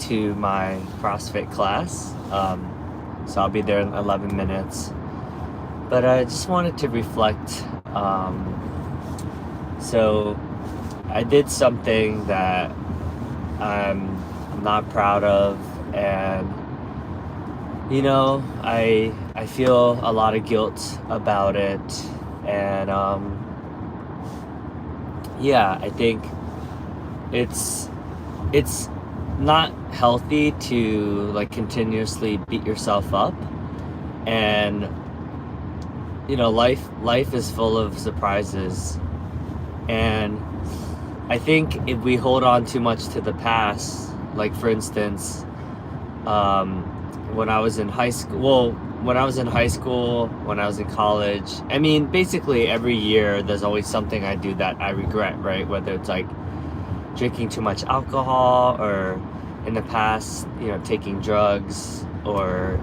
to my CrossFit class. So I'll be there in 11 minutes. But I just wanted to reflect. So I did something that I'm not proud of, and I feel a lot of guilt about it. And I think it's not healthy to like continuously beat yourself up. And life is full of surprises, and I think if we hold on too much to the past, like for instance, when I was in high school, when I was in college, I mean, basically every year there's always something I do that I regret, right? Whether it's like drinking too much alcohol, or in the past, taking drugs, or,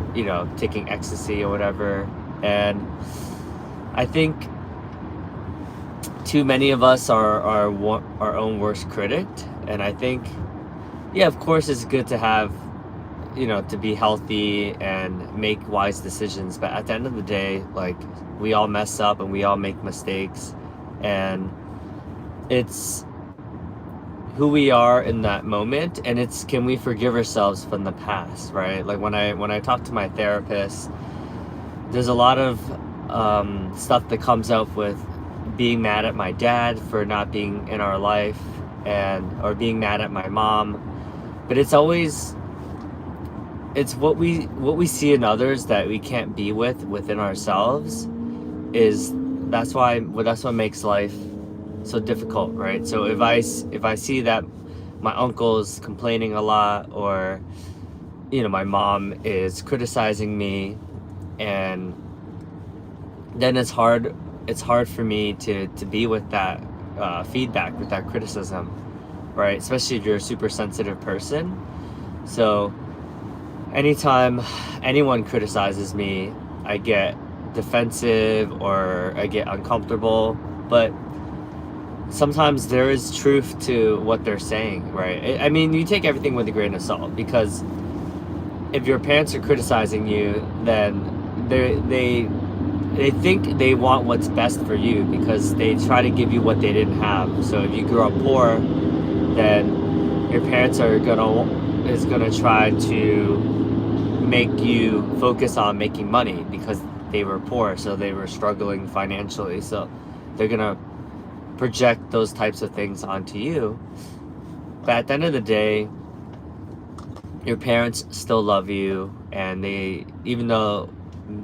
taking ecstasy or whatever. And I think too many of us are our own worst critic. And I think, yeah, of course it's good to have, to be healthy and make wise decisions. But at the end of the day, like, we all mess up and we all make mistakes. And it's who we are in that moment, and it's, can we forgive ourselves from the past, right? Like when I talk to my therapist, there's a lot of stuff that comes up with being mad at my dad for not being in our life, or being mad at my mom. But it's always, it's what we see in others that we can't be within ourselves. That's what makes life so difficult, right? So if I see that my uncle's complaining a lot, or my mom is criticizing me, and then it's hard for me to be with that feedback, with that criticism, right? Especially if you're a super sensitive person. So anytime anyone criticizes me, I get defensive or I get uncomfortable. But sometimes there is truth to what they're saying, right? I mean, you take everything with a grain of salt, because if your parents are criticizing you, then they think they want what's best for you, because they try to give you what they didn't have. So if you grew up poor, then your parents is gonna try to make you focus on making money, because they were poor, so they were struggling financially. So they're gonna project those types of things onto you. But at the end of the day, your parents still love you, and even though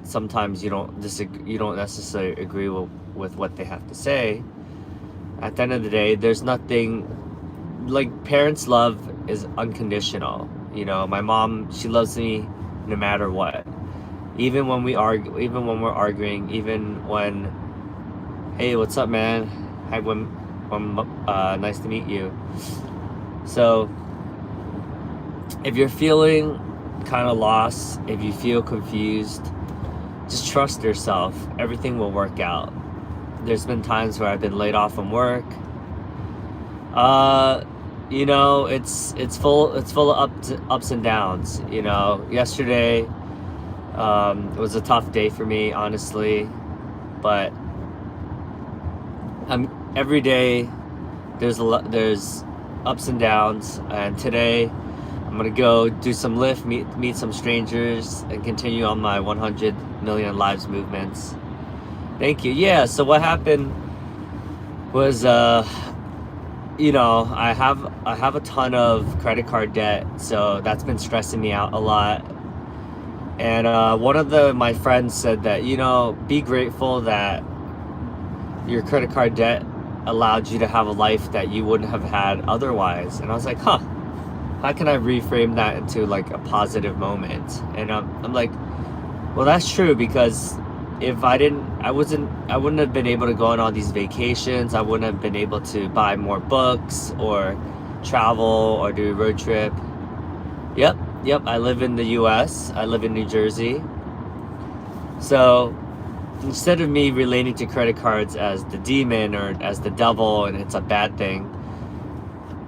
sometimes you don't necessarily agree with what they have to say, at the end of the day, there's nothing like, parents' love is unconditional. My mom, she loves me no matter what, even when we're arguing, even when, hey, what's up, man? Hi, nice to meet you. So if you're feeling kind of lost, if you feel confused, just trust yourself. Everything will work out. There's been times where I've been laid off from work. It's full of ups and downs. Yesterday it was a tough day for me, honestly, but every day there's ups and downs. And today I'm gonna go do some lift, meet some strangers, and continue on my 100 million lives movements. Thank you. Yeah, so what happened was I have a ton of credit card debt, so that's been stressing me out a lot. And one of my friends said that, be grateful that your credit card debt allowed you to have a life that you wouldn't have had otherwise. And I was like, how can I reframe that into like a positive moment? And I'm like, well, that's true, because if I wouldn't have been able to go on all these vacations. I wouldn't have been able to buy more books, or travel, or do a road trip. Yep, I live in the US. I live in New Jersey. So instead of me relating to credit cards as the demon or as the devil and it's a bad thing,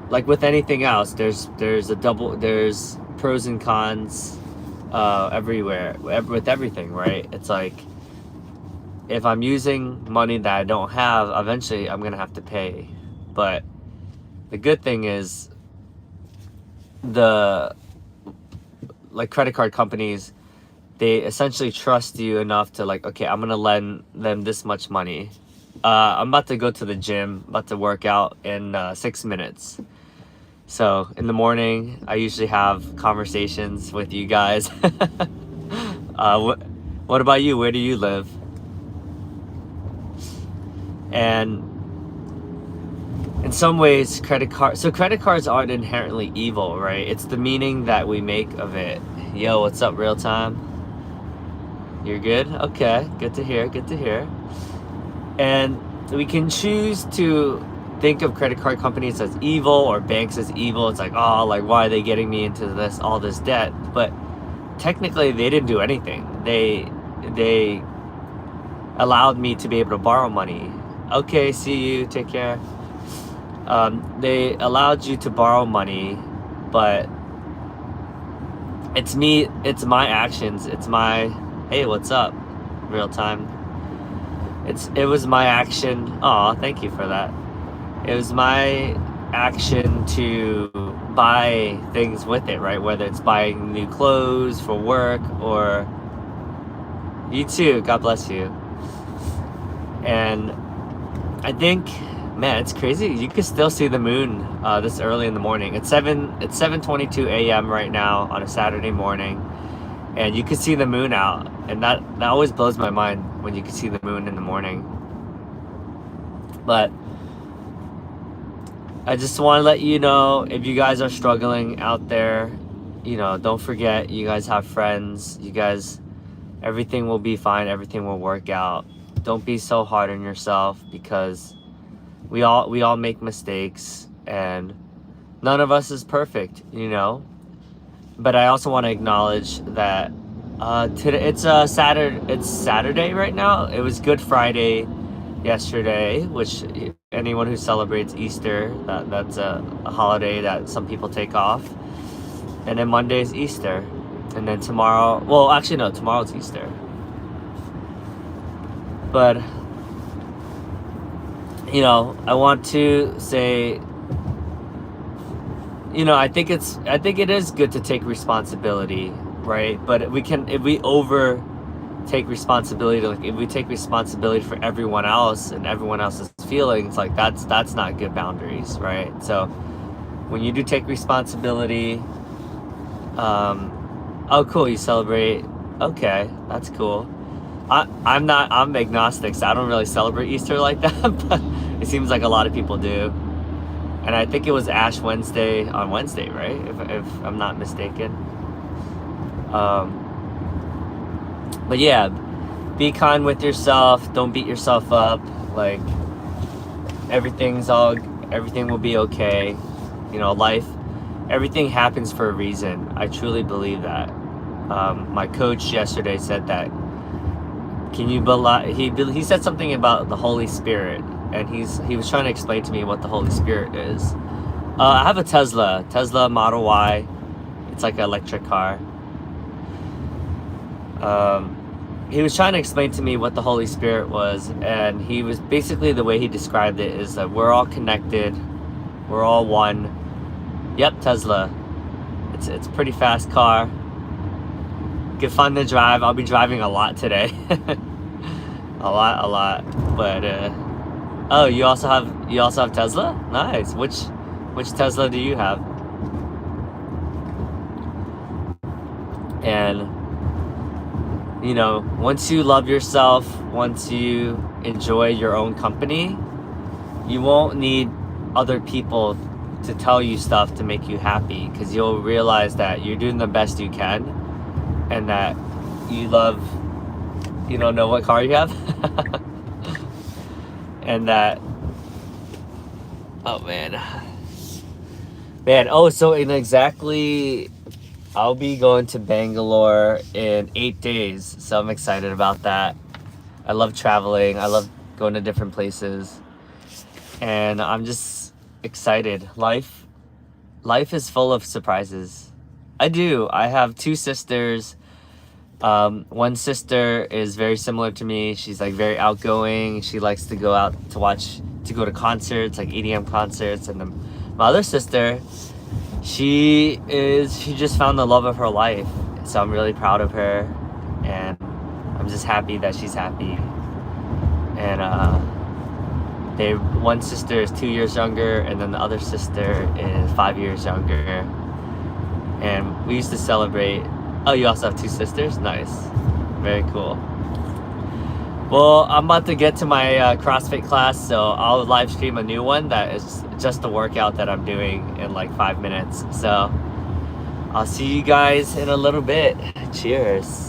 like with anything else, there's pros and cons everywhere with everything, right? It's like if I'm using money that I don't have, eventually I'm gonna have to pay. But the good thing is the like credit card companies, they essentially trust you enough to like, okay, I'm gonna lend them this much money. I'm about to go to the gym, about to work out in 6 minutes. So in the morning, I usually have conversations with you guys. What about you? Where do you live? And in some ways, credit cards aren't inherently evil, right? It's the meaning that we make of it. Yo, what's up, real time? You're good? Okay, good to hear, good to hear. And we can choose to think of credit card companies as evil or banks as evil. It's like, oh, like why are they getting me into all this debt? But technically they didn't do anything. They allowed me to be able to borrow money. Okay, see you, take care. They allowed you to borrow money, but it's my actions, it's my, hey, what's up, real time. It was my action. Aw, thank you for that. It was my action to buy things with it, right? Whether it's buying new clothes for work or you too, God bless you. And I think, man, it's crazy. You can still see the moon this early in the morning. It's 7:22 a.m. right now on a Saturday morning, and you can see the moon out, and that always blows my mind when you can see the moon in the morning. But I just want to let you know, if you guys are struggling out there, don't forget, you guys have friends. You guys, everything will be fine. Everything will work out. Don't be so hard on yourself, because we all make mistakes, and none of us is perfect, But I also want to acknowledge that today it's Saturday right now. It was Good Friday yesterday, which anyone who celebrates Easter, that's a holiday that some people take off. And then Monday is Easter. And then tomorrow, well, actually no, tomorrow's Easter. But I want to say, I think it is good to take responsibility, right? But if we take responsibility, like if we take responsibility for everyone else and everyone else's feelings, like that's not good boundaries, right? So when you do take responsibility, oh cool, you celebrate, okay, that's cool. I'm agnostic, so I don't really celebrate Easter like that, but it seems like a lot of people do. And I think it was Ash Wednesday on Wednesday, right? If I'm not mistaken. But yeah, be kind with yourself. Don't beat yourself up. Like everything will be okay. Life, everything happens for a reason. I truly believe that. My coach yesterday said that. Can you believe? He said something about the Holy Spirit, and he was trying to explain to me what the Holy Spirit is. I have a Tesla Model Y. It's like an electric car. He was trying to explain to me what the Holy Spirit was, and he was basically, the way he described it is that we're all connected, we're all one. Yep, Tesla. It's a pretty fast car. Good fun to drive. I'll be driving a lot today. a lot. But oh, you also have Tesla? Nice. Which Tesla do you have? And once you love yourself, once you enjoy your own company, you won't need other people to tell you stuff to make you happy, because you'll realize that you're doing the best you can, and that you love, you don't know what car you have. And that, oh man, so I'll be going to Bangalore in 8 days, so I'm excited about that. I love traveling, I love going to different places, and I'm just excited. Life life is full of surprises. I do. I have two sisters. One sister is very similar to me. She's like very outgoing. She likes to go out to go to concerts, like EDM concerts. And then my other sister, she just found the love of her life. So I'm really proud of her, and I'm just happy that she's happy. And one sister is 2 years younger, and then the other sister is 5 years younger. And we used to celebrate. Oh, you also have two sisters? Nice. Very cool. Well, I'm about to get to my CrossFit class, so I'll live stream a new one that is just the workout that I'm doing in like 5 minutes. So I'll see you guys in a little bit. Cheers.